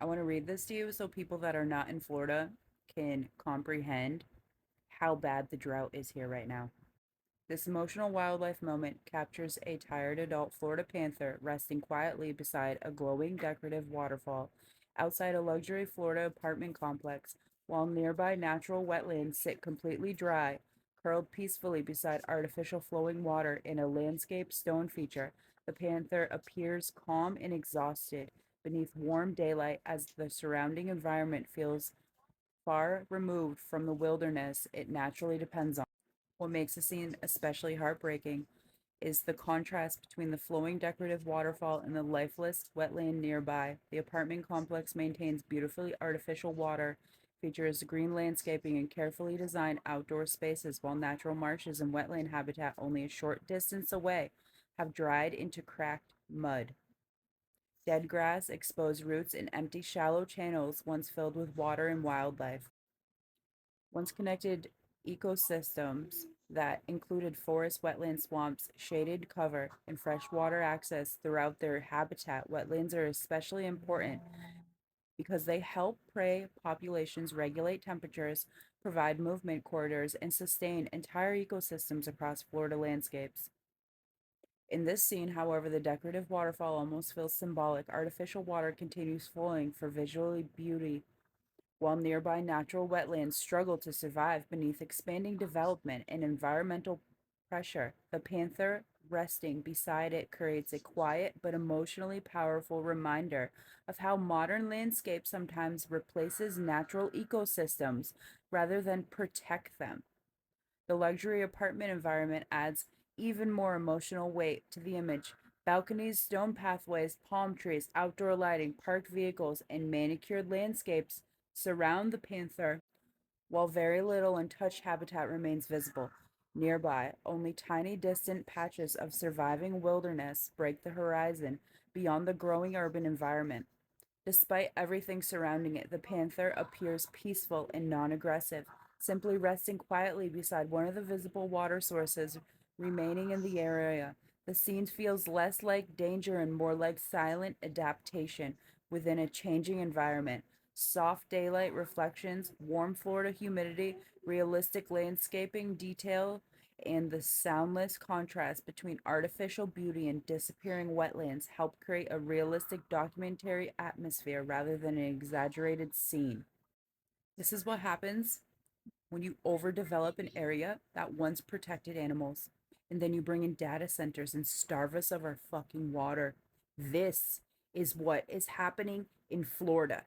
I want to read this to you so people that are not in Florida can comprehend how bad the drought is here right now. This emotional wildlife moment captures a tired adult Florida panther resting quietly beside a glowing decorative waterfall outside a luxury Florida apartment complex, while nearby natural wetlands sit completely dry, curled peacefully beside artificial flowing water in a landscape stone feature. The panther appears calm and exhausted beneath warm daylight as the surrounding environment feels far removed from the wilderness it naturally depends on. What makes the scene especially heartbreaking is the contrast between the flowing decorative waterfall and the lifeless wetland nearby. The apartment complex maintains beautifully artificial water, features green landscaping, and carefully designed outdoor spaces, while natural marshes and wetland habitat only a short distance away have dried into cracked mud. Dead grass, exposed roots, and empty, shallow channels once filled with water and wildlife. Once connected ecosystems that included forest, wetlands, swamps, shaded cover, and freshwater access throughout their habitat. Wetlands are especially important because they help prey populations regulate temperatures, provide movement corridors, and sustain entire ecosystems across Florida landscapes. In this scene, however, the decorative waterfall almost feels symbolic. Artificial water continues flowing for visual beauty while nearby natural wetlands struggle to survive beneath expanding development and environmental pressure. The panther resting beside it creates a quiet but emotionally powerful reminder of how modern landscape sometimes replaces natural ecosystems rather than protect them. The luxury apartment environment adds even more emotional weight to the image. Balconies, stone pathways, palm trees, outdoor lighting, parked vehicles, and manicured landscapes surround the panther, while very little untouched habitat remains visible. Nearby, only tiny distant patches of surviving wilderness break the horizon beyond the growing urban environment. Despite everything surrounding it, the panther appears peaceful and non aggressive, simply resting quietly beside one of the visible water sources remaining in the area. The scene feels less like danger and more like silent adaptation within a changing environment. Soft daylight reflections, warm Florida humidity, realistic landscaping detail, and the soundless contrast between artificial beauty and disappearing wetlands help create a realistic documentary atmosphere rather than an exaggerated scene. This is what happens when you overdevelop an area that once protected animals, and then you bring in data centers and starve us of our fucking water. This is what is happening in Florida.